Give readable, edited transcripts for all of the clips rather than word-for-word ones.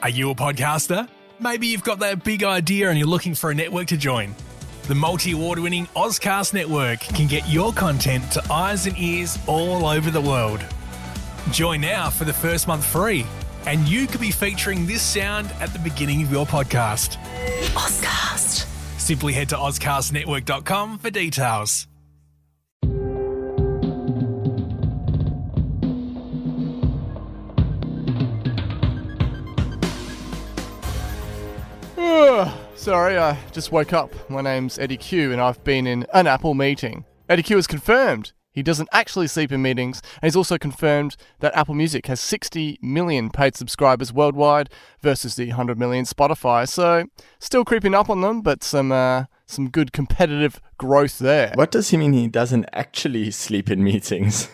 Are you a podcaster? Maybe you've got that big idea and you're looking for a network to join. The multi-award-winning Ozcast Network can get your content to eyes and ears all over the world. Join now for the first month free, and you could be featuring this sound at the beginning of your podcast. Ozcast. Simply head to ozcastnetwork.com for details. Sorry, I just woke up. My name's Eddie Q and I've been in an Apple meeting. Eddie Q has confirmed he doesn't actually sleep in meetings, and he's also confirmed that Apple Music has 60 million paid subscribers worldwide versus the 100 million Spotify. So, still creeping up on them, but some good competitive growth there. What does he mean he doesn't actually sleep in meetings?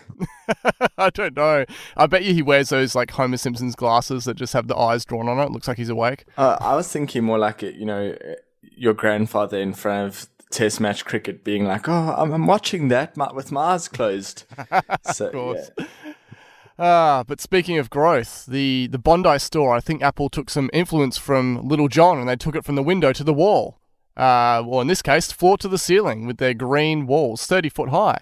I don't know. I bet you he wears those like Homer Simpson's glasses that just have the eyes drawn on it. Looks like he's awake. I was thinking more like, your grandfather in front of Test match cricket being like, oh, I'm watching that with my eyes closed. So, of course. Yeah. But speaking of growth, the Bondi store, I think Apple took some influence from Little John and they took it from the window to the wall. Well, in this case, floor to the ceiling with their green walls, 30 foot high.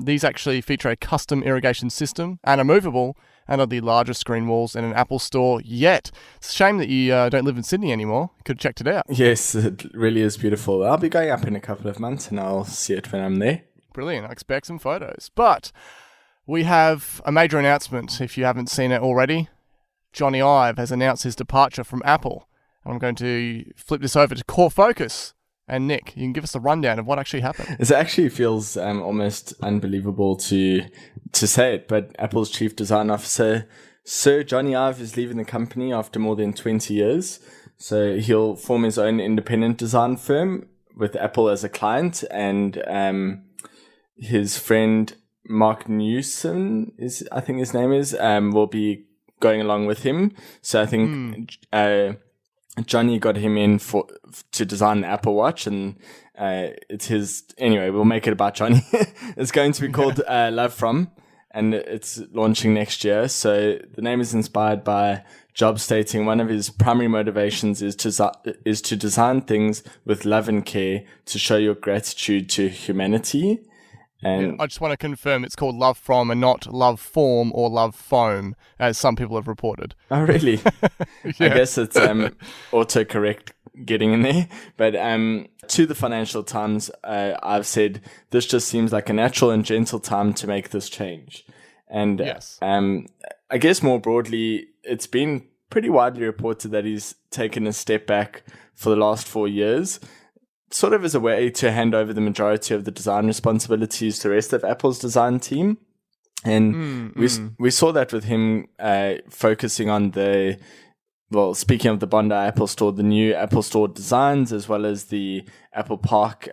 These actually feature a custom irrigation system and are movable and are the largest screen walls in an Apple store yet. It's a shame that you don't live in Sydney anymore. You could have checked it out. Yes, it really is beautiful. I'll be going up in a couple of months and I'll see it when I'm there. Brilliant. I expect some photos. But we have a major announcement if you haven't seen it already. Jony Ive has announced his departure from Apple. I'm going to flip this over to Core Focus. And Nick, you can give us the rundown of what actually happened. It actually feels almost unbelievable to say it, but Apple's Chief Design Officer, Sir Jony Ive, is leaving the company after more than 20 years. So he'll form his own independent design firm with Apple as a client, and his friend Mark Newson, I think his name is, will be going along with him. So I think Jony got him in to design the Apple Watch, and it's his. Anyway, we'll make it about Jony. It's going to be called Love From, and it's launching next year. So the name is inspired by Jobs stating one of his primary motivations is to design things with love and care to show your gratitude to humanity. And I just want to confirm it's called Love From and not Love Form or Love Foam, as some people have reported. Oh, really? I guess it's autocorrect getting in there. But to the Financial Times, I've said, this just seems like a natural and gentle time to make this change. And yes. I guess more broadly, it's been pretty widely reported that he's taken a step back for the last 4 years, sort of as a way to hand over the majority of the design responsibilities to the rest of Apple's design team. And we saw that with him focusing on speaking of the Bondi Apple Store, the new Apple Store designs, as well as the Apple Park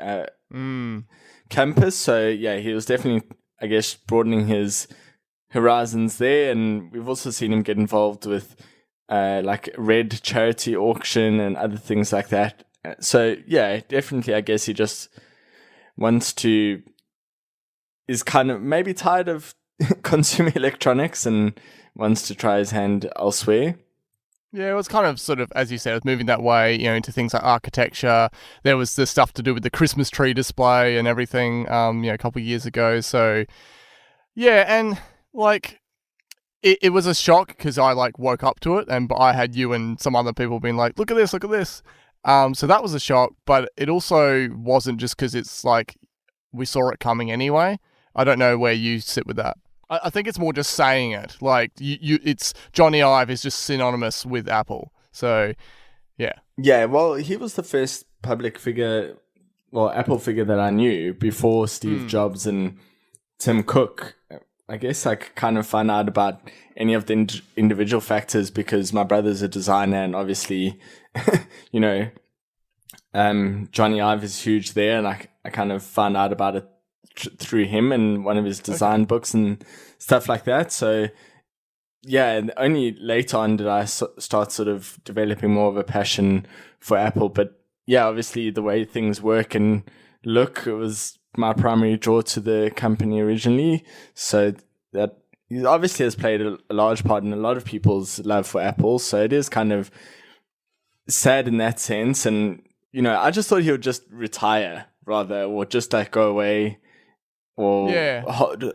campus. So yeah, he was definitely, I guess, broadening his horizons there. And we've also seen him get involved with like Red charity auction and other things like that. So yeah, definitely, I guess he just is kind of maybe tired of consumer electronics and wants to try his hand elsewhere. Yeah, it was kind of sort of, as you said, it was moving that way, into things like architecture. There was the stuff to do with the Christmas tree display and everything, a couple of years ago. So yeah, and like it was a shock because I like woke up to it, and I had you and some other people being like, look at this. So that was a shock, but it also wasn't just because it's like we saw it coming anyway. I don't know where you sit with that. I think it's more just saying it. Like it's Jony Ive is just synonymous with Apple. So yeah. Yeah, well, he was the first public figure, Apple figure that I knew before Steve Jobs and Tim Cook. I guess I kind of find out about any of the individual factors because my brother's a designer, and obviously, Jony Ive is huge there, and I kind of found out about it through him and one of his design books and stuff like that. So yeah, and only later on did I start sort of developing more of a passion for Apple. But yeah, obviously the way things work and look, it was my primary draw to the company originally. So that he obviously has played a large part in a lot of people's love for Apple. So it is kind of sad in that sense. And, I just thought he would just retire rather, or just like go away, or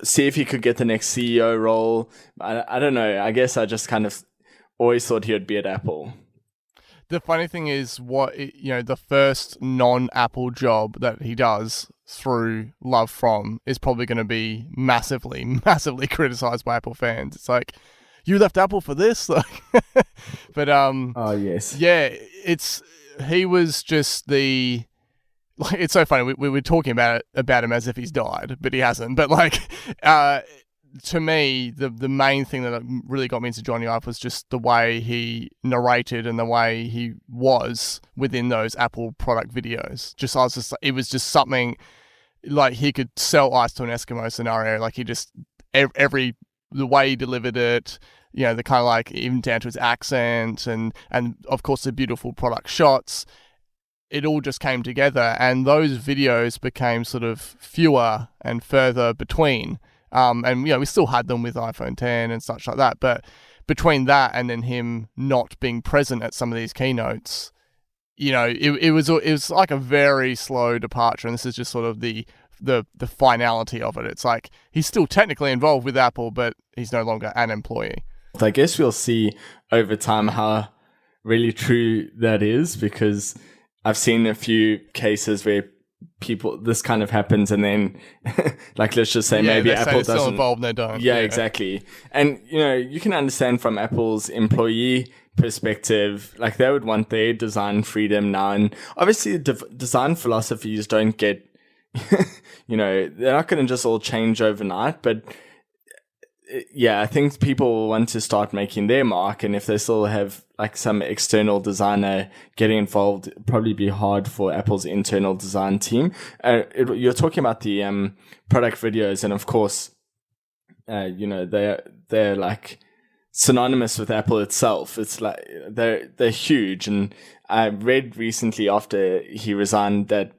see if he could get the next CEO role. I don't know. I guess I just kind of always thought he would be at Apple. The funny thing is, the first non-Apple job that he does through love from is probably going to be massively, massively criticized by Apple fans. It's like, you left Apple for this? But oh yes, yeah, he was just it's so funny. We were talking about him as if he's died, but he hasn't. But to me, the main thing that really got me into Jony Ive was just the way he narrated and the way he was within those Apple product videos. It was just something like he could sell ice to an Eskimo scenario. Like he just the way he delivered it, the kind of like even down to his accent and of course the beautiful product shots. It all just came together, and those videos became sort of fewer and further between. And we still had them with iPhone 10 and such like that, but between that and then him not being present at some of these keynotes, it was like a very slow departure, and this is just sort of the finality of it. It's like he's still technically involved with Apple, but he's no longer an employee. I guess we'll see over time how really true that is, because I've seen a few cases where this kind of happens, and then like let's just say maybe Apple doesn't still involved, they don't. Yeah, exactly. And you can understand from Apple's employee perspective, like they would want their design freedom now, and obviously design philosophies don't get they're not going to just all change overnight, but yeah, I think people will want to start making their mark, and if they still have like some external designer getting involved, it'd probably be hard for Apple's internal design team. You're talking about the product videos, and of course, they're like synonymous with Apple itself. It's like they're huge, and I read recently after he resigned that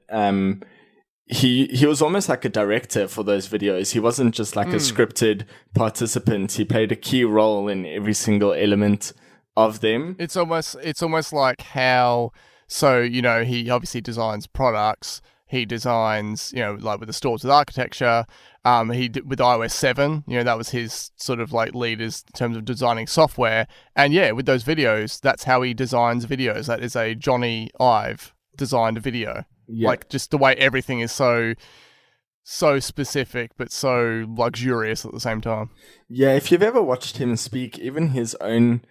he was almost like a director for those videos. He wasn't just like a scripted participant. He played a key role in every single element of them. It's almost like how, he obviously designs products. He designs, like with the stores with architecture. He did with iOS 7, that was his sort of like lead in terms of designing software. And yeah, with those videos, that's how he designs videos. That is a Jony Ive designed video. Yeah. Like just the way everything is so specific, but so luxurious at the same time. Yeah, if you've ever watched him speak, even his own,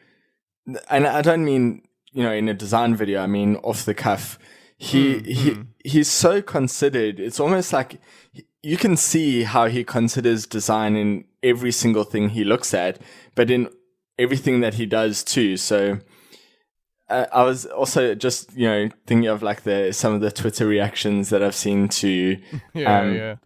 and I don't mean, in a design video, I mean off the cuff, he's so considered. It's almost like you can see how he considers design in every single thing he looks at, but in everything that he does too. So I was also just, thinking of like some of the Twitter reactions that I've seen to to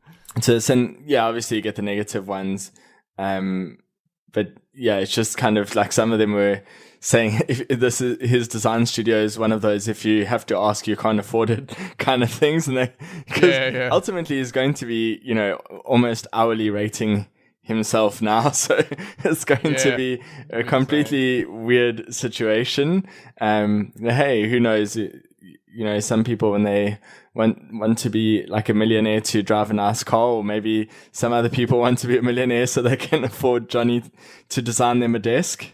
this, and obviously you get the negative ones, but it's just kind of like some of them were saying if this is his design studio is one of those if you have to ask you can't afford it kind of things, and because ultimately he's going to be almost hourly rating himself now, so it's going to be a completely weird situation. Hey, who knows? Some people when they want to be like a millionaire to drive a nice car, or maybe some other people want to be a millionaire so they can afford Jony to design them a desk.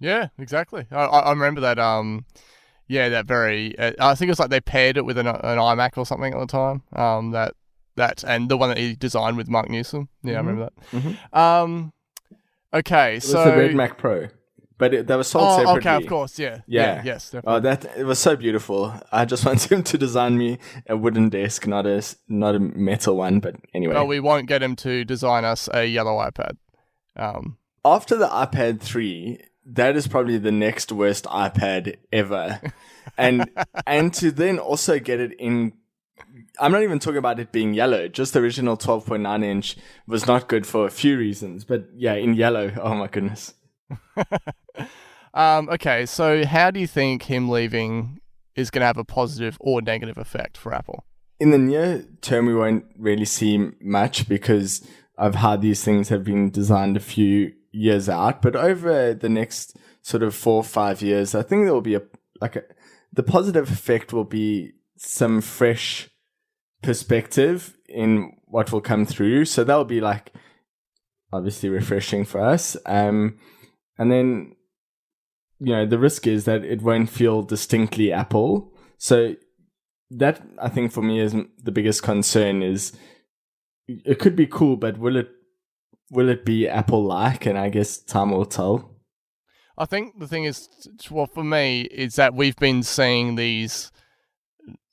Yeah, exactly. I remember that. That very. I think it was like they paired it with an iMac or something at the time. That and the one that he designed with Mark Newsom. Yeah, I remember that. Mm-hmm. Okay, it was the Red Mac Pro, but they were sold separately. Okay, of course, yeah. Yes, definitely. It was so beautiful. I just want him to design me a wooden desk, not a metal one. But anyway, well, we won't get him to design us a yellow iPad. After the iPad 3, that is probably the next worst iPad ever, and to then also get it in. I'm not even talking about it being yellow. Just the original 12.9 inch was not good for a few reasons. But yeah, in yellow, oh my goodness. Okay, so how do you think him leaving is going to have a positive or negative effect for Apple? In the near term, we won't really see much because of how these things have been designed a few years out. But over the next sort of 4 or 5 years, I think there will be the positive effect will be some fresh perspective in what will come through. So that'll be like obviously refreshing for us. And then, the risk is that it won't feel distinctly Apple. So that, I think, for me is the biggest concern. Is it could be cool, but will it be Apple-like? And I guess time will tell. I think the thing is, well, for me, is that we've been seeing these,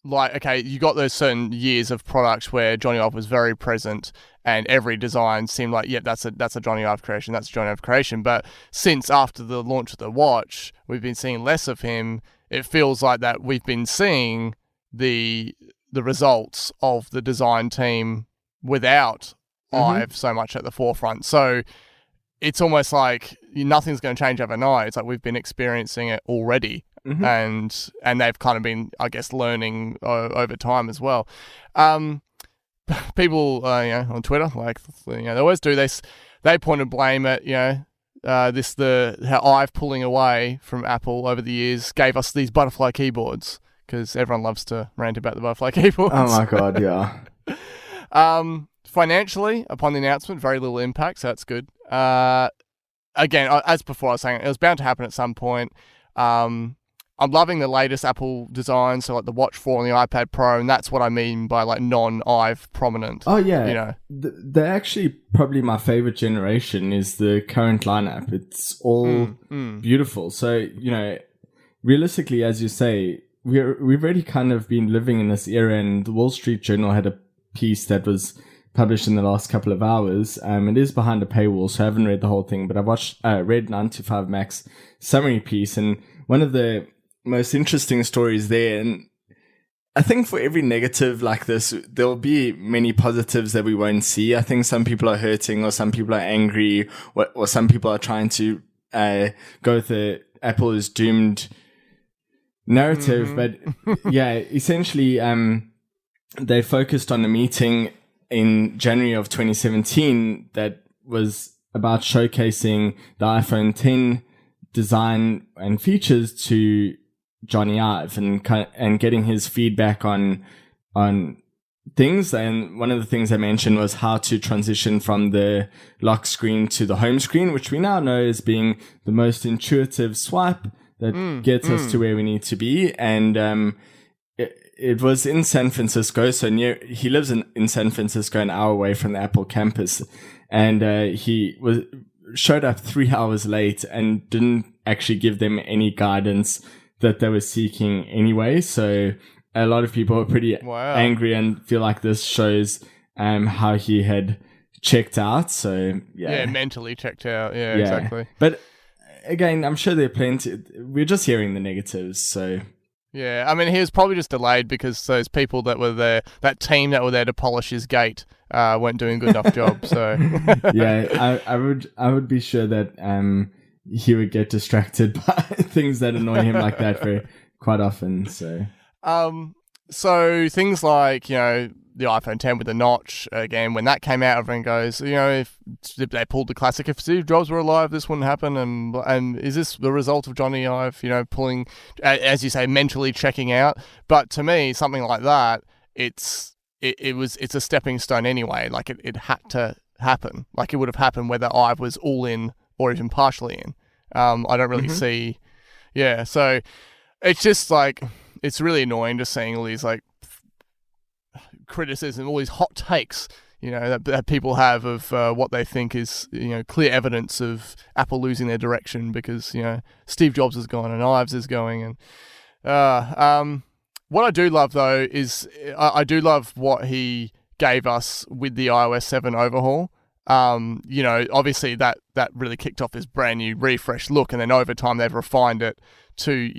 like, okay, you got those certain years of products where Jony Ive was very present, and every design seemed like, yeah, that's a Jony Ive creation, that's a Jony Ive creation. But since after the launch of the watch, we've been seeing less of him. It feels like that we've been seeing the results of the design team without Ive so much at the forefront. So it's almost like nothing's going to change overnight. It's like we've been experiencing it already, and they've kind of been, I guess, learning over time as well. People, on Twitter, like, they always do this. They point and blame at, how Ive pulling away from Apple over the years gave us these butterfly keyboards, because everyone loves to rant about the butterfly keyboards. Oh my god, yeah. Financially, upon the announcement, very little impact, so that's good. Again, as before I was saying, it was bound to happen at some point. I'm loving the latest Apple designs, so like the Watch 4 and the iPad Pro, and that's what I mean by like non-Ive prominent. Oh yeah, they're actually probably my favorite generation is the current lineup. It's all beautiful. So realistically, as you say, we've already kind of been living in this era, and the Wall Street Journal had a piece that was published in the last couple of hours. It is behind a paywall, so I haven't read the whole thing, but I've read 9 to 5 Mac's summary piece, and one of the most interesting stories there, and I think for every negative like this, there will be many positives that we won't see. I think some people are hurting, or some people are angry, or some people are trying to go with the Apple is doomed narrative. But yeah, essentially, they focused on a meeting in January of 2017 that was about showcasing the iPhone 10 design and features to Jony Ive and getting his feedback on things. And one of the things I mentioned was how to transition from the lock screen to the home screen, which we now know as being the most intuitive swipe that gets us to where we need to be. And it was in San Francisco, so he lives in San Francisco, an hour away from the Apple campus, and he showed up 3 hours late and didn't actually give them any guidance that they were seeking anyway. So a lot of people are pretty angry and feel like this shows how he had checked out. So yeah, mentally checked out. Yeah, exactly. But again, I'm sure there are plenty. We're just hearing the negatives. So yeah, I mean, he was probably just delayed because those people that were there, that team that were there to polish his gate, weren't doing a good enough job. So yeah, I would be sure that he would get distracted by things that annoy him like that quite often. So things like, the iPhone 10 with the notch, again, when that came out, everyone goes, if they pulled the classic, if Steve Jobs were alive, this wouldn't happen. And is this the result of Jony Ive, pulling, as you say, mentally checking out? But to me, something like that, it's a stepping stone anyway. Like it had to happen. Like it would have happened whether Ive was all in or even partially in. I don't really see. Yeah. So it's just like, it's really annoying just seeing all these like criticism, all these hot takes, that people have of what they think is, clear evidence of Apple losing their direction because, Steve Jobs is gone and Ives is going. And what I do love though is I do love what he gave us with the iOS 7 overhaul. Obviously that really kicked off this brand new refresh look, and then over time they've refined it to,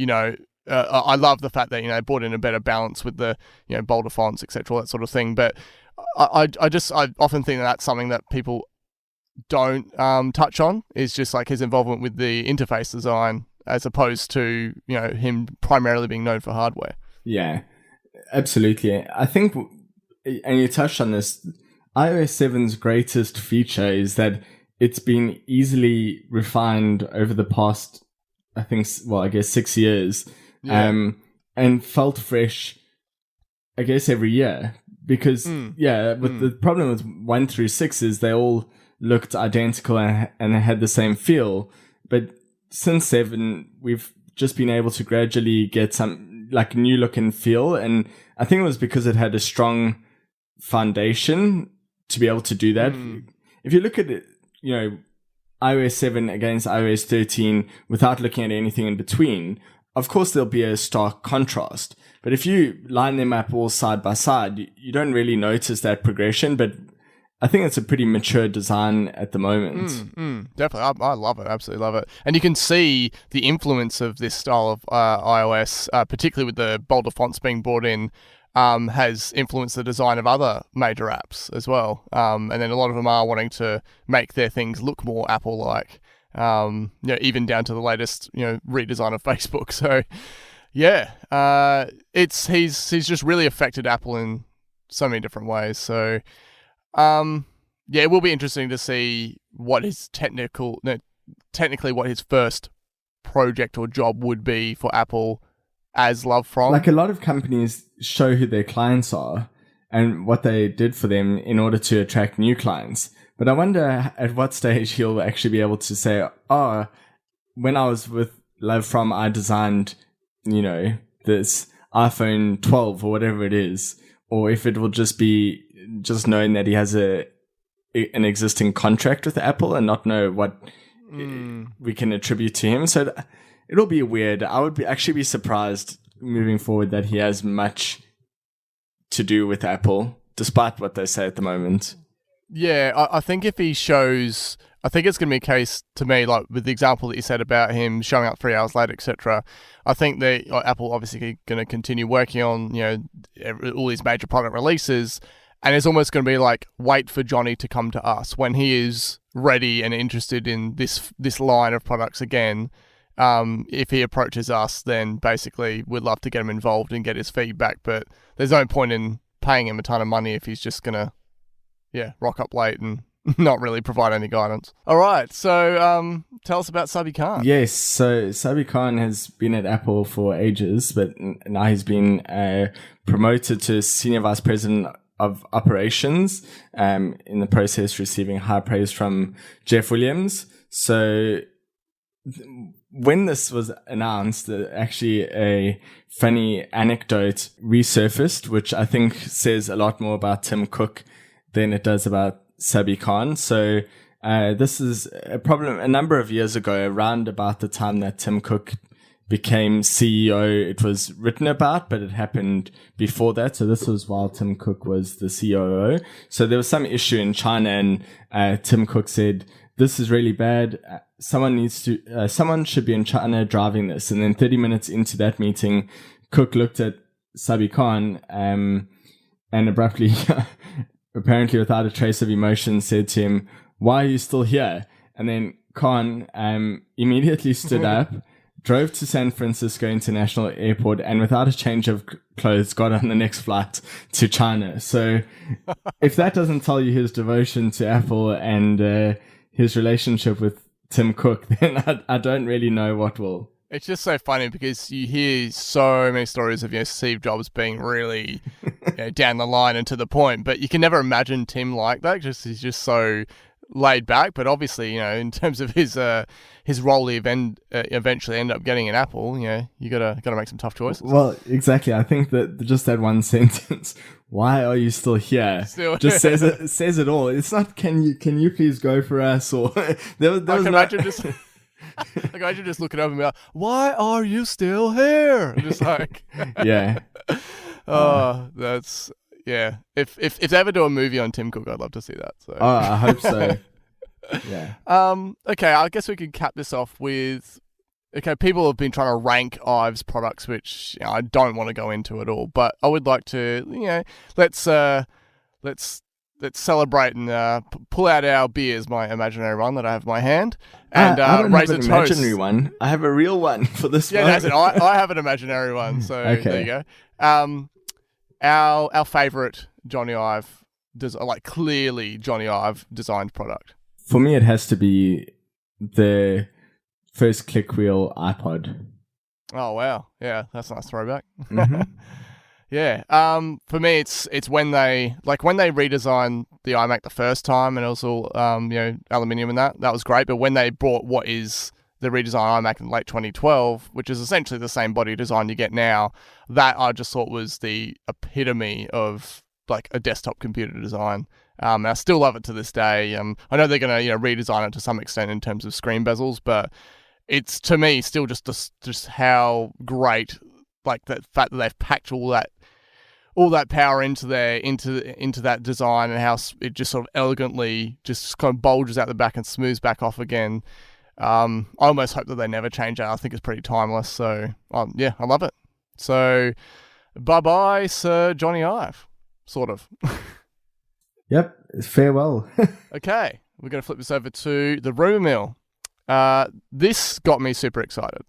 I love the fact that, they brought in a better balance with the, bolder fonts, etc., all that sort of thing. But I often think that's something that people don't touch on, is just like his involvement with the interface design as opposed to, him primarily being known for hardware. Yeah, absolutely. I think, and you touched on this, iOS 7's greatest feature is that it's been easily refined over the past, I guess 6 years, and felt fresh, I guess, every year. Because, but the problem with 1 through 6 is they all looked identical and they had the same feel. But since 7, we've just been able to gradually get some like new look and feel. And I think it was because it had a strong foundation to be able to do that. If you look at it, iOS 7 against iOS 13 without looking at anything in between, of course there'll be a stark contrast. But if you line them up all side by side, you don't really notice that progression. But I think it's a pretty mature design at the moment. Definitely. I love it. Absolutely love it. And you can see the influence of this style of iOS, particularly with the bolder fonts being brought in, has influenced the design of other major apps as well. And then a lot of them are wanting to make their things look more Apple-like, even down to the latest, redesign of Facebook. So, he's just really affected Apple in so many different ways. So, it will be interesting to see what his technically what his first project or job would be for Apple as Love From. Like a lot of companies show who their clients are and what they did for them in order to attract new clients. But I wonder at what stage he'll actually be able to say, when I was with Love From, I designed, this iPhone 12 or whatever it is. Or if it will just be just knowing that he has an existing contract with Apple and not know what we can attribute to him. So it'll be weird. I would actually be surprised moving forward that he has much to do with Apple, despite what they say at the moment. Yeah, I think if he shows... I think it's going to be a case, to me, like with the example that you said about him showing up 3 hours late, etc. I think that Apple obviously going to continue working on, all these major product releases, and it's almost going to be like, wait for Jony to come to us when he is ready and interested in this line of products again. If he approaches us, then basically we'd love to get him involved and get his feedback, but there's no point in paying him a ton of money if he's just going to, rock up late and not really provide any guidance. All right, so tell us about Sabi Khan. Yes, so Sabi Khan has been at Apple for ages, but now he's been promoted to Senior Vice President of Operations, in the process receiving high praise from Jeff Williams. So when this was announced, actually a funny anecdote resurfaced, which I think says a lot more about Tim Cook than it does about Sabi Khan. So this is a problem a number of years ago, around about the time that Tim Cook became CEO. It was written about, but it happened before that. So this was while Tim Cook was the COO. So there was some issue in China, and Tim Cook said, "This is really bad. Someone should be in China driving this." And then 30 minutes into that meeting, Cook looked at Sabi Khan and abruptly, apparently without a trace of emotion, said to him, "Why are you still here?" And then Khan immediately stood up, drove to San Francisco International Airport, and without a change of clothes got on the next flight to China. So if that doesn't tell you his devotion to Apple and his relationship with Tim Cook, then I don't really know what will. It's just so funny because you hear so many stories of Steve Jobs being really down the line and to the point, but you can never imagine Tim like that. He's just so laid back. But obviously, in terms of his role, he eventually end up getting an Apple. You gotta make some tough choices. Well, exactly. I think that just that one sentence, "Why are you still here?" Just says it all. It's not, "Can you please go for us?" Or imagine just. Like, I should just look it up and be like, "Why are you still here?" Just like, yeah. That's If they ever do a movie on Tim Cook, I'd love to see that. So. I hope so. Yeah. Okay, I guess we could cap this off with. Okay, people have been trying to rank Ive's products, which I don't want to go into at all. But I would like to. Let's celebrate and pull out our beers, my imaginary one that I have in my hand, and I don't raise have a an toast. Imaginary one. I have a real one for this one. Yeah, that's it. I have an imaginary one, so okay. There you go. Our favourite Jony Ive like clearly Jony Ive designed product? For me, it has to be the first click wheel iPod. Oh wow, yeah, that's a nice throwback. Mm-hmm. Yeah. For me, it's when they redesigned the iMac the first time, and it was all aluminium and that was great. But when they brought what is the redesigned iMac in late 2012, which is essentially the same body design you get now, that I just thought was the epitome of like a desktop computer design. And I still love it to this day. I know they're going to redesign it to some extent in terms of screen bezels, but it's, to me, still just how great, like, the fact that they've packed all that power into that design, and how it just sort of elegantly just kind of bulges out the back and smooths back off again. I almost hope that they never change that. I think it's pretty timeless. So yeah, I love it. So bye bye, Sir Jony Ive, sort of. Yep. Farewell. Okay, we're going to flip this over to the rumour mill. This got me super excited.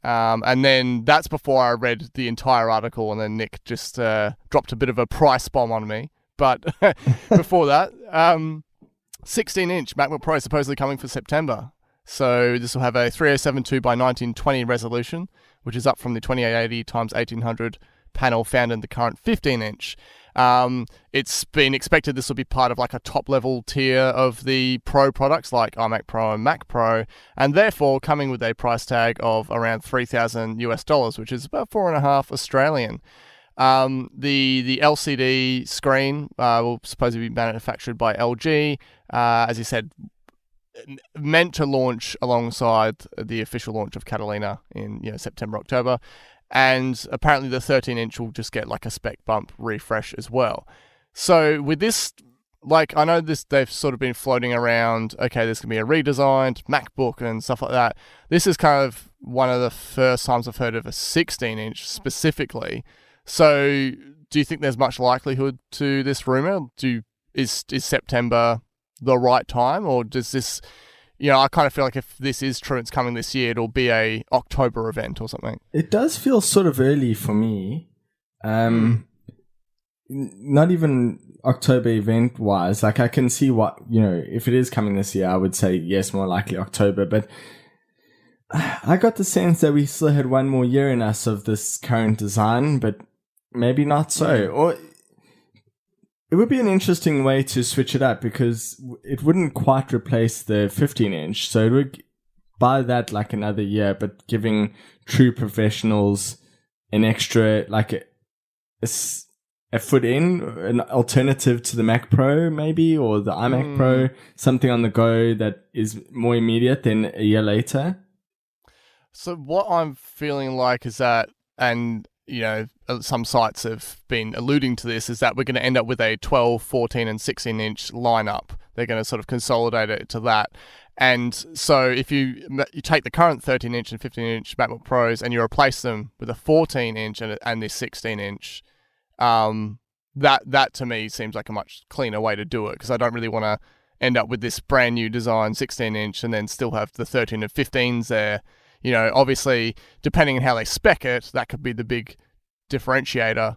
And then that's before I read the entire article, and then Nick just dropped a bit of a price bomb on me. But before that, 16-inch MacBook Pro supposedly coming for September. So this will have a 3072 by 1920 resolution, which is up from the 2880 x 1800 panel found in the current 15-inch. It's been expected this will be part of like a top-level tier of the Pro products like iMac Pro and Mac Pro, and therefore coming with a price tag of around $3,000 US, which is about $4.5 Australian. The LCD screen will supposedly be manufactured by LG. As you said, meant to launch alongside the official launch of Catalina in September, October. And apparently the 13-inch will just get like a spec bump refresh as well. So with this, like, I know they've sort of been floating around, okay, there's going to be a redesigned MacBook and stuff like that. This is kind of one of the first times I've heard of a 16-inch specifically. So do you think there's much likelihood to this rumor? Is September the right time, or does this, I kind of feel like if this is true, it's coming this year, it'll be a October event or something. It does feel sort of early for me. Not even October event wise. Like, I can see what, if it is coming this year, I would say yes, more likely October. But I got the sense that we still had one more year in us of this current design, but maybe not so. Or it would be an interesting way to switch it up, because it wouldn't quite replace the 15-inch. So it would buy that like another year, but giving true professionals an extra, like a foot in, an alternative to the Mac Pro maybe, or the iMac Pro, something on the go that is more immediate than a year later. So what I'm feeling like is that, and some sites have been alluding to this, is that we're going to end up with a 12, 14 and 16-inch lineup. They're going to sort of consolidate it to that. And so if you take the current 13-inch and 15-inch MacBook Pros and you replace them with a 14-inch and this 16-inch, that to me seems like a much cleaner way to do it, because I don't really want to end up with this brand new design 16-inch and then still have the 13 and 15s there. Obviously, depending on how they spec it, that could be the big differentiator.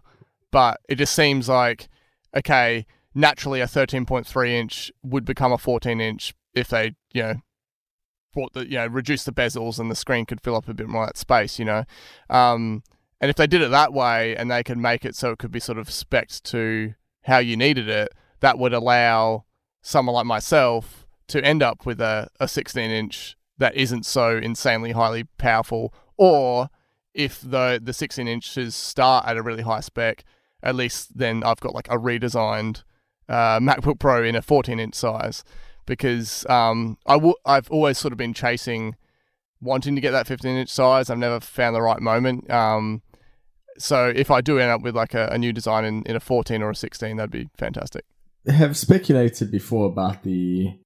But it just seems like, okay, naturally a 13.3-inch would become a 14-inch if they, reduce the bezels and the screen could fill up a bit more of that space, And if they did it that way and they could make it so it could be sort of spec'd to how you needed it, that would allow someone like myself to end up with a 16-inch that isn't so insanely highly powerful. Or if the 16 inches start at a really high spec, at least then I've got like a redesigned MacBook Pro in a 14-inch size, because I've always sort of been chasing wanting to get that 15-inch size. I've never found the right moment. So if I do end up with like a new design in a 14 or a 16, that'd be fantastic. I have speculated before about the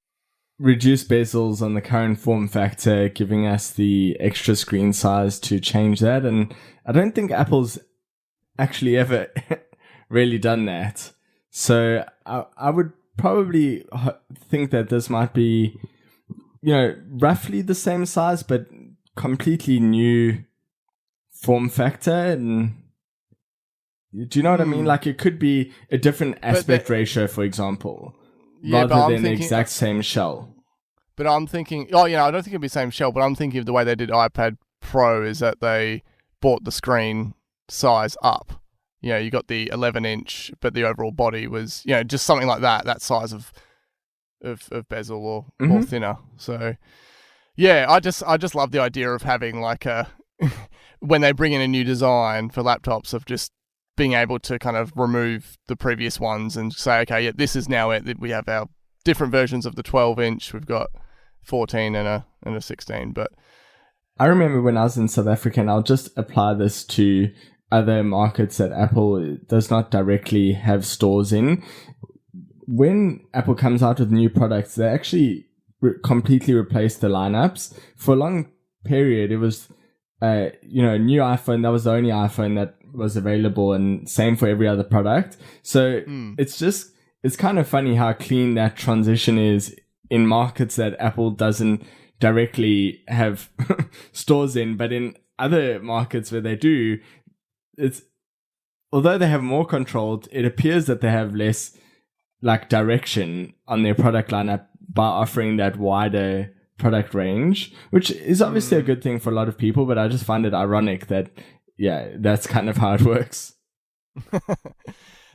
reduced bezels on the current form factor, giving us the extra screen size to change that. And I don't think Apple's actually ever really done that. So I would probably think that this might be, roughly the same size, but completely new form factor. And Do you know what I mean? Like, it could be a different aspect ratio, for example, rather than the exact same shell. But I'm thinking, I don't think it'd be the same shell, but I'm thinking of the way they did iPad Pro is that they brought the screen size up. You got the 11-inch, but the overall body was, just something like that size of bezel or thinner. So, yeah, I just love the idea of having like when they bring in a new design for laptops, of just being able to kind of remove the previous ones and say, okay, yeah, this is now it. We have our different versions of the 12-inch. We've got 14 and a 16. But I remember when I was in South Africa, and I'll just apply this to other markets that Apple does not directly have stores in. When Apple comes out with new products, they actually completely replace the lineups. For a long period, it was, a new iPhone. That was the only iPhone that was available, and same for every other product. So it's kind of funny how clean that transition is in markets that Apple doesn't directly have stores in, but in other markets where they do, although they have more control, it appears that they have less like direction on their product lineup by offering that wider product range, which is obviously a good thing for a lot of people, but I just find it ironic that, that's kind of how it works.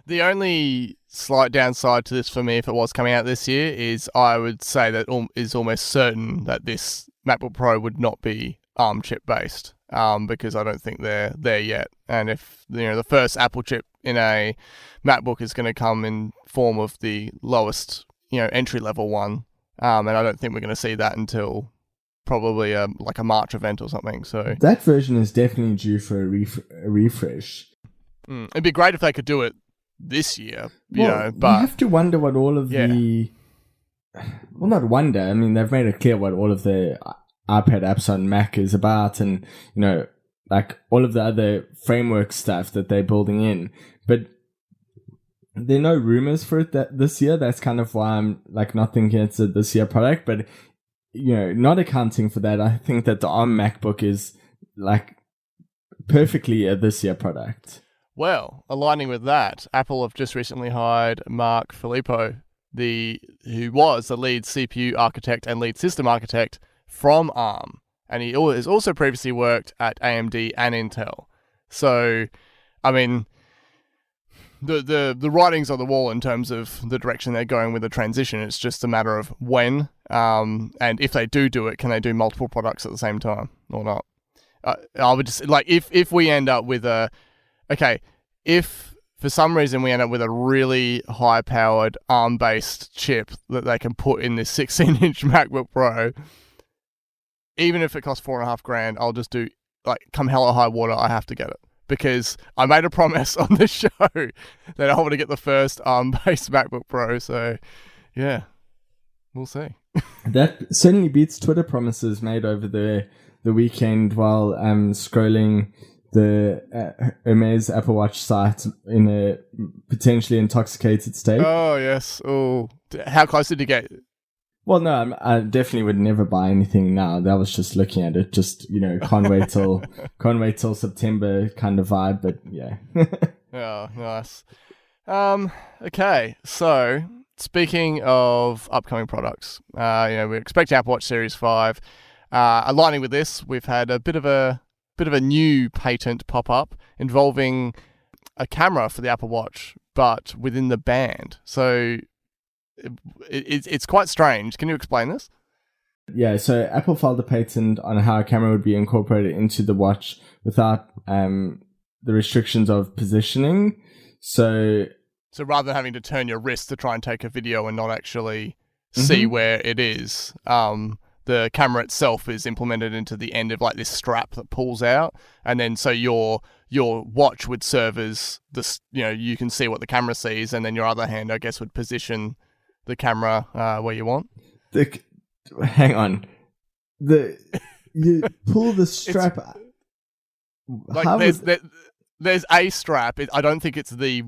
The only slight downside to this for me, if it was coming out this year, is I would say that is almost certain that this MacBook Pro would not be ARM chip based, because I don't think they're there yet. And if the first Apple chip in a MacBook is going to come in form of the lowest entry level one, and I don't think we're going to see that until probably like a March event or something. So that version is definitely due for a refresh. It'd be great if they could do it this year, but you have to wonder what all of the... Well, not wonder. I mean, they've made it clear what all of the iPad apps on Mac is about, and, like all of the other framework stuff that they're building in. But there are no rumors for it this year. That's kind of why I'm like not thinking it's a this year product. But, not accounting for that, I think that the ARM MacBook is like perfectly a this year product. Well, aligning with that, Apple have just recently hired Mark Filippo, who was the lead CPU architect and lead system architect from ARM. And he has also previously worked at AMD and Intel. So, I mean, the writing's on the wall in terms of the direction they're going with the transition. It's just a matter of when, and if they do it, can they do multiple products at the same time or not? I would just, like, if we end up with if for some reason we end up with a really high-powered ARM-based chip that they can put in this 16-inch MacBook Pro, even if it costs $4,500, I'll just do, like, come hell or high water, I have to get it. Because I made a promise on this show that I want to get the first ARM-based MacBook Pro, so, yeah, we'll see. That certainly beats Twitter promises made over the weekend while scrolling the Hermes Apple Watch site in a potentially intoxicated state. Oh, yes. Oh, how close did you get? Well, no, I definitely would never buy anything now. That was just looking at it. Just, can't wait till September kind of vibe, but yeah. Oh, nice. Okay, so speaking of upcoming products, we're expecting Apple Watch Series 5. Aligning with this, we've had a bit of a new patent pop up involving a camera for the Apple Watch, but within the band. So it's quite strange. Can you explain this? Yeah, so Apple filed a patent on how a camera would be incorporated into the watch without the restrictions of positioning. So rather than having to turn your wrist to try and take a video and not actually see where it is, the camera itself is implemented into the end of like this strap that pulls out, and then so your watch would serve as this. You can see what the camera sees, and then your other hand, I guess, would position the camera where you want. Hang on, you pull the strap. There's a strap. I don't think it's the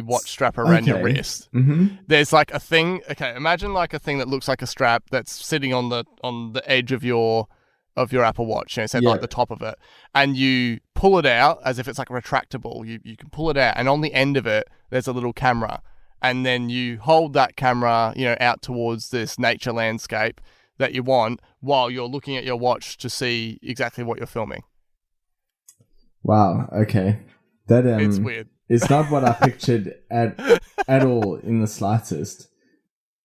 watch strap around your wrist. Mm-hmm. There's like a thing. Okay, imagine like a thing that looks like a strap that's sitting on the edge of your of your Apple Watch, say Yeah. like the top of it, and you pull it out as if it's like retractable. You can pull it out, and on the end of it, there's a little camera, and then you hold that camera, out towards this nature landscape that you want while you're looking at your watch to see exactly what you're filming. Wow. Okay. That It's weird. It's not what I pictured at all in the slightest.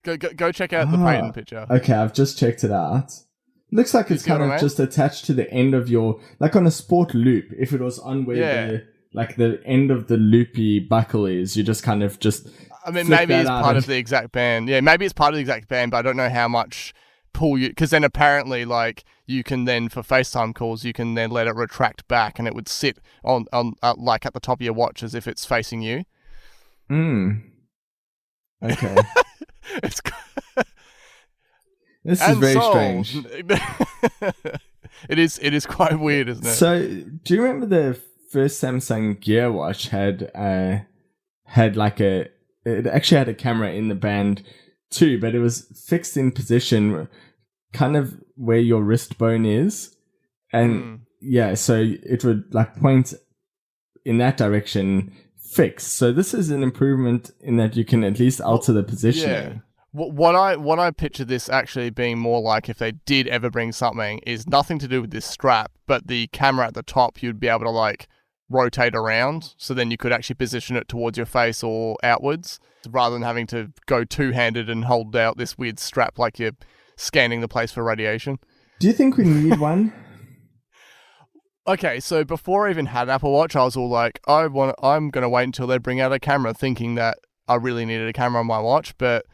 Go check out the patent picture. Okay, I've just checked it out. Looks like it's kind of just attached to the end of your, like on a sport loop. If it was on where the end of the loopy buckle is, you just kind of just. I mean, maybe it's part of the exact band. Yeah, maybe it's part of the exact band, but I don't know how much pull you, because then apparently, like, you can then, for FaceTime calls, you can then let it retract back, and it would sit on like at the top of your watch as if it's facing you. Okay. It's This is very strange. It is quite weird, isn't it? So, do you remember the first Samsung Gear Watch had like it actually had a camera in the band too, but it was fixed in position kind of where your wrist bone is, and so it would like point in that direction fixed. So this is an improvement in that you can at least alter the positioning. Yeah. What I picture this actually being more like, if they did ever bring something, is nothing to do with this strap, but the camera at the top, you'd be able to like rotate around, so then you could actually position it towards your face or outwards, rather than having to go two-handed and hold out this weird strap like you're scanning the place for radiation. Do you think we need one? Okay, so before I even had an Apple Watch, I was all like, I'm going to wait until they bring out a camera, thinking that I really needed a camera on my watch, but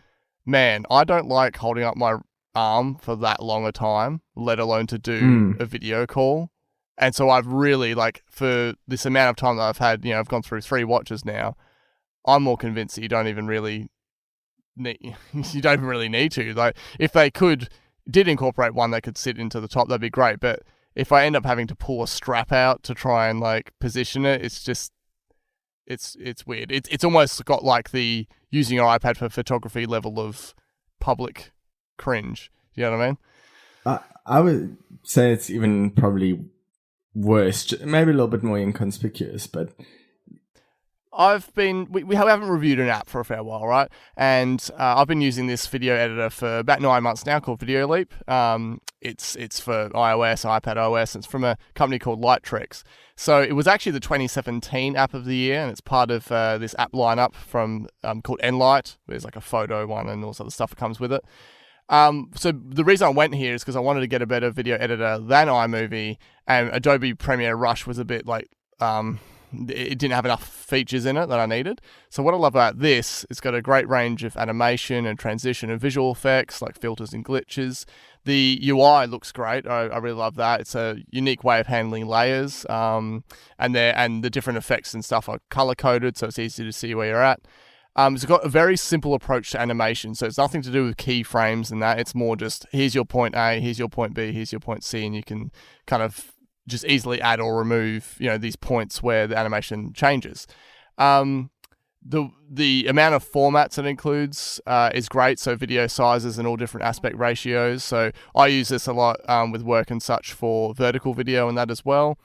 man, I don't like holding up my arm for that long a time, let alone to do a video call. And so I've really, like, for this amount of time that I've had, I've gone through 3 watches now, I'm more convinced that you don't even really need to. Like, if they did incorporate one that could sit into the top, that'd be great. But if I end up having to pull a strap out to try and like position it, it's just, it's weird. It's almost got like the using your iPad for photography level of public cringe. You know what I mean? I would say it's even probably worse, maybe a little bit more inconspicuous, but we haven't reviewed an app for a fair while, right? And I've been using this video editor for about 9 months now, called Video Leap. It's for iOS, iPad OS. It's from a company called Lightricks. So it was actually the 2017 app of the year, and it's part of this app lineup from called Enlight. There's like a photo one and all this other stuff that comes with it. So the reason I went here is because I wanted to get a better video editor than iMovie, and Adobe Premiere Rush was a bit like it didn't have enough features in it that I needed. So what I love about this, it's got a great range of animation and transition and visual effects like filters and glitches. The UI looks great. I really love that. It's a unique way of handling layers, and the different effects and stuff are color coded, so it's easy to see where you're at. It's got a very simple approach to animation, so it's nothing to do with keyframes and that. It's more just, here's your point A, here's your point B, here's your point C, and you can kind of just easily add or remove, these points where the animation changes. The amount of formats it includes is great, so video sizes and all different aspect ratios. So I use this a lot with work and such for vertical video and that as well.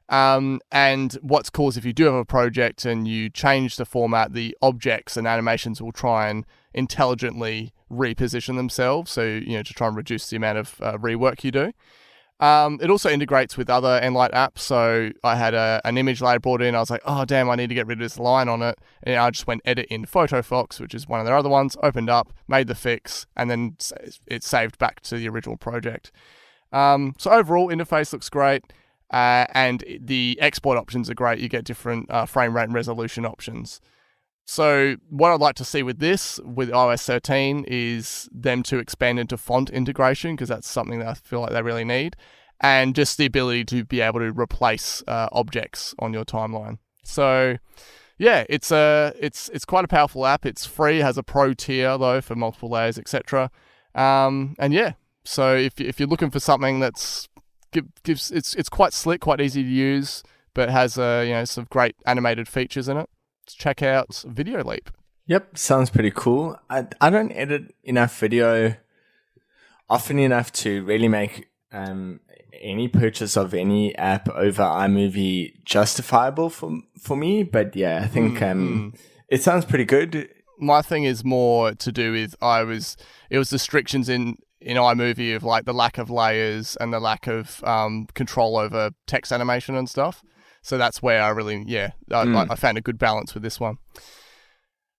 And what's cool is if you do have a project and you change the format, the objects and animations will try and intelligently reposition themselves, so to try and reduce the amount of rework you do. It also integrates with other Enlight apps. So I had an image layer brought in. I was like, oh, damn, I need to get rid of this line on it. And I just went edit in PhotoFox, which is one of their other ones, opened up, made the fix, and then it saved back to the original project. So overall, interface looks great. And the export options are great. You get different frame rate and resolution options. So what I'd like to see with iOS 13, is them to expand into font integration, because that's something that I feel like they really need, and just the ability to be able to replace objects on your timeline. So yeah, it's quite a powerful app. It's free, has a pro tier though for multiple layers, etc. And yeah, so if you're looking for something that's it's quite slick, quite easy to use, but has some great animated features in it, check out Video Leap. Yep, sounds pretty cool. I don't edit enough video often enough to really make any purchase of any app over iMovie justifiable for me. But yeah, I think it sounds pretty good. My thing is more to do with it was restrictions in iMovie of like the lack of layers and the lack of control over text animation and stuff. So that's where I really, I found a good balance with this one.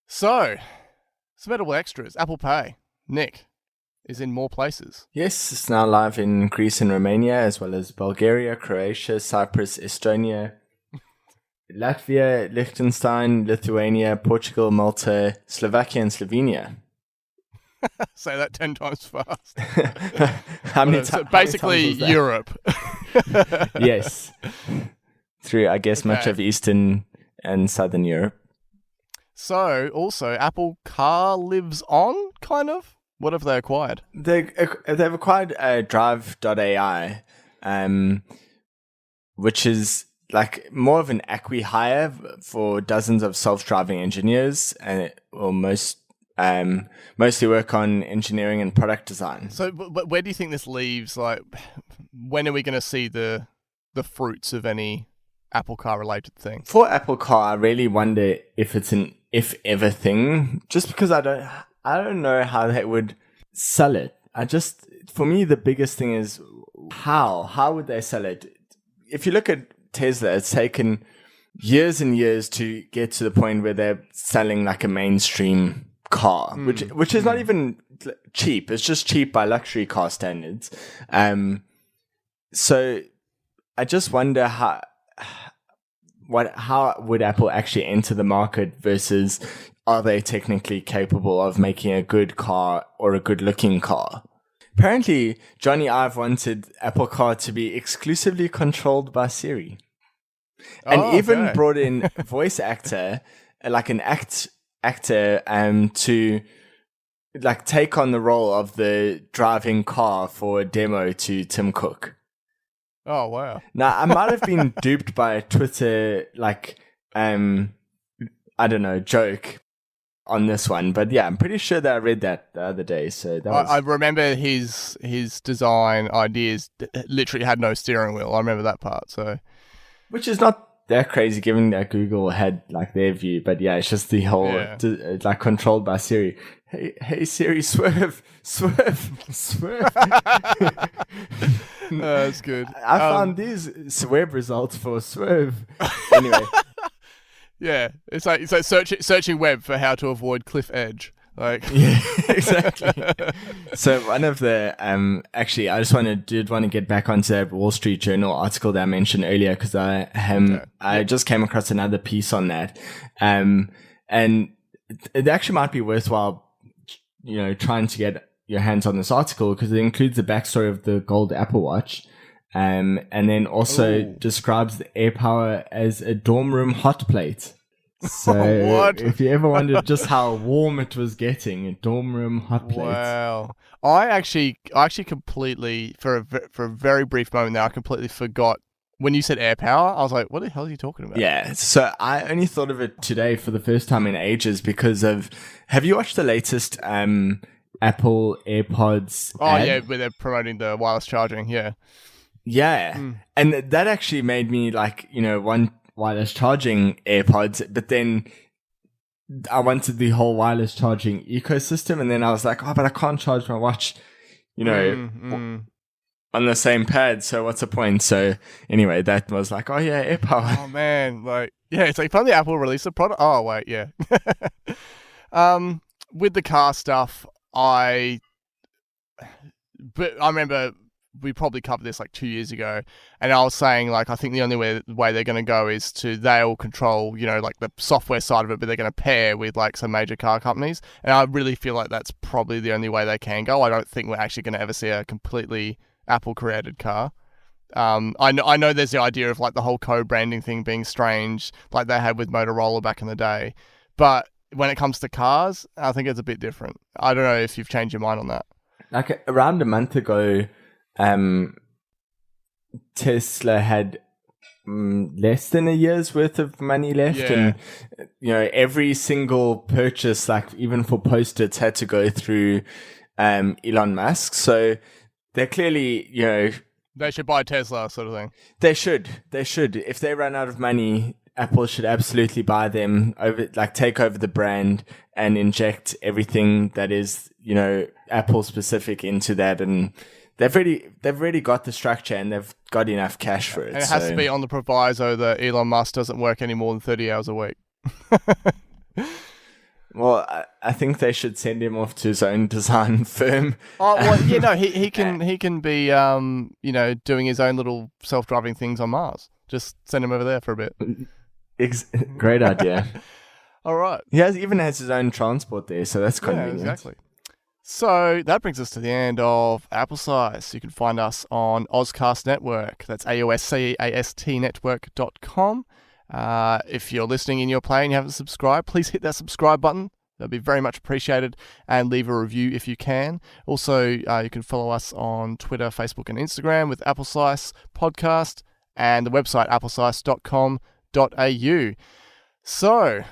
So, some edible extras. Apple Pay, Nick, is in more places. Yes, it's now live in Greece and Romania, as well as Bulgaria, Croatia, Cyprus, Estonia, Latvia, Liechtenstein, Lithuania, Portugal, Malta, Slovakia, and Slovenia. Say that 10 times fast. Basically, Europe. Yes. Through, I guess, much of Eastern and Southern Europe. So, also, Apple Car lives on, kind of? What have they acquired? They've acquired Drive.ai, which is like more of an acqui-hire for dozens of self-driving engineers, or mostly work on engineering and product design. So, where do you think this leaves? Like, when are we going to see the fruits of any Apple Car related thing? For Apple Car, I really wonder if it's an if-ever thing, just because I don't know how they would sell it. For me, the biggest thing is how would they sell it? If you look at Tesla, it's taken years and years to get to the point where they're selling like a mainstream car, which is not even cheap. It's just cheap by luxury car standards. So I just wonder how would Apple actually enter the market versus are they technically capable of making a good car or a good looking car? Apparently, Jony Ive wanted Apple Car to be exclusively controlled by Siri. And even brought in voice actor, like an actor, to like take on the role of the driving car for a demo to Tim Cook. Oh, wow. Now, I might have been duped by a Twitter, like, I don't know, joke on this one. But yeah, I'm pretty sure that I read that the other day. So that was... I remember his design ideas literally had no steering wheel. I remember that part. So, which is not that crazy given that Google had like their view. But yeah, it's just the whole, like, controlled by Siri. Hey Siri, swerve. That's good. I found these web results for swerve. Anyway. Yeah, it's like searching web for how to avoid cliff edge. Like, yeah, exactly. So one of the actually, I just want to get back onto that Wall Street Journal article that I mentioned earlier, because I just came across another piece on that, and it actually might be worthwhile, trying to get your hands on this article, because it includes the backstory of the gold Apple Watch, and then describes the AirPower as a dorm room hot plate. So if you ever wondered just how warm it was getting, a dorm room hot plate. Wow. I actually completely, for a very brief moment there, I completely forgot. When you said AirPower, I was like, what the hell are you talking about? Yeah, so I only thought of it today for the first time in ages because of... Have you watched the latest Apple AirPods ad? Yeah, where they're promoting the wireless charging, yeah. Yeah, and that actually made me want wireless charging AirPods, but then I wanted the whole wireless charging ecosystem, and then I was like, but I can't charge my watch, on the same pad, so what's the point? So anyway, that was like, AirPower. Oh man, it's like finally Apple released a product. Oh wait, yeah. With the car stuff, I remember we probably covered this like 2 years ago, and I was saying I think the only way they're going to go is they'll control like the software side of it, but they're going to pair with like some major car companies, and I really feel like that's probably the only way they can go. I don't think we're actually going to ever see a completely Apple created car. I know there's the idea of like the whole co-branding thing being strange, like they had with Motorola back in the day, but when it comes to cars, I think it's a bit different. I don't know if you've changed your mind on that. Like around a month ago, Tesla had less than a year's worth of money left, and every single purchase, like even for Post-its, had to go through Elon Musk. So they're clearly They should buy Tesla, sort of thing. They should. If they run out of money, Apple should absolutely buy them over, like take over the brand and inject everything that is, Apple specific into that. And they've already got the structure and they've got enough cash for it. And it has to be on the proviso that Elon Musk doesn't work any more than 30 hours a week. Well, I think they should send him off to his own design firm. Oh, well, he can be, doing his own little self-driving things on Mars. Just send him over there for a bit. Great idea. All right. He even has his own transport there, so that's convenient. Yeah, exactly. So that brings us to the end of Apple Size. You can find us on Ozcast Network. That's AOSCAST network.com. If you're listening in your play and you haven't subscribed, please hit that subscribe button. That'd be very much appreciated. And leave a review if you can. Also, you can follow us on Twitter, Facebook, and Instagram with Apple Slice Podcast and the website appleslice.com.au. So,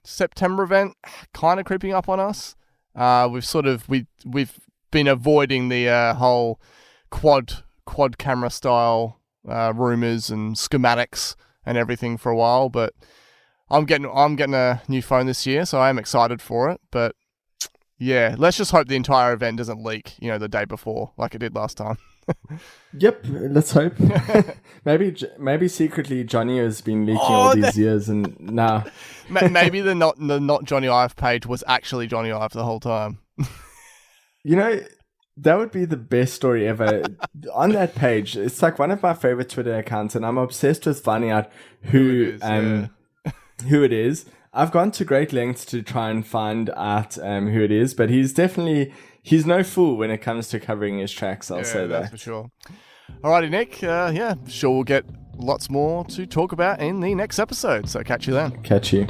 September event kind of creeping up on us. We've been avoiding the whole quad camera style rumors and schematics and everything for a while, but I'm getting a new phone this year, so I am excited for it. But yeah, let's just hope the entire event doesn't leak, the day before like it did last time. Yep, let's hope. maybe secretly Jony has been leaking all these years, and now maybe the not Jony Ive page was actually Jony Ive the whole time. That would be the best story ever. On that page, it's like one of my favorite Twitter accounts, and I'm obsessed with finding out who it is. I've gone to great lengths to try and find out who it is, but he's no fool when it comes to covering his tracks, I'll say that. That's for sure. Alrighty, Nick. Sure we'll get lots more to talk about in the next episode, so catch you then. Catch you.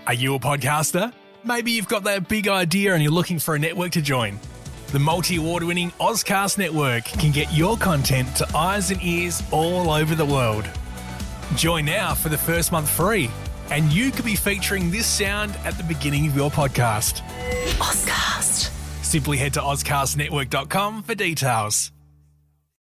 Are you a podcaster? Maybe you've got that big idea and you're looking for a network to join. The multi-award-winning Ozcast Network can get your content to eyes and ears all over the world. Join now for the first month free, and you could be featuring this sound at the beginning of your podcast. Ozcast. Simply head to ozcastnetwork.com for details.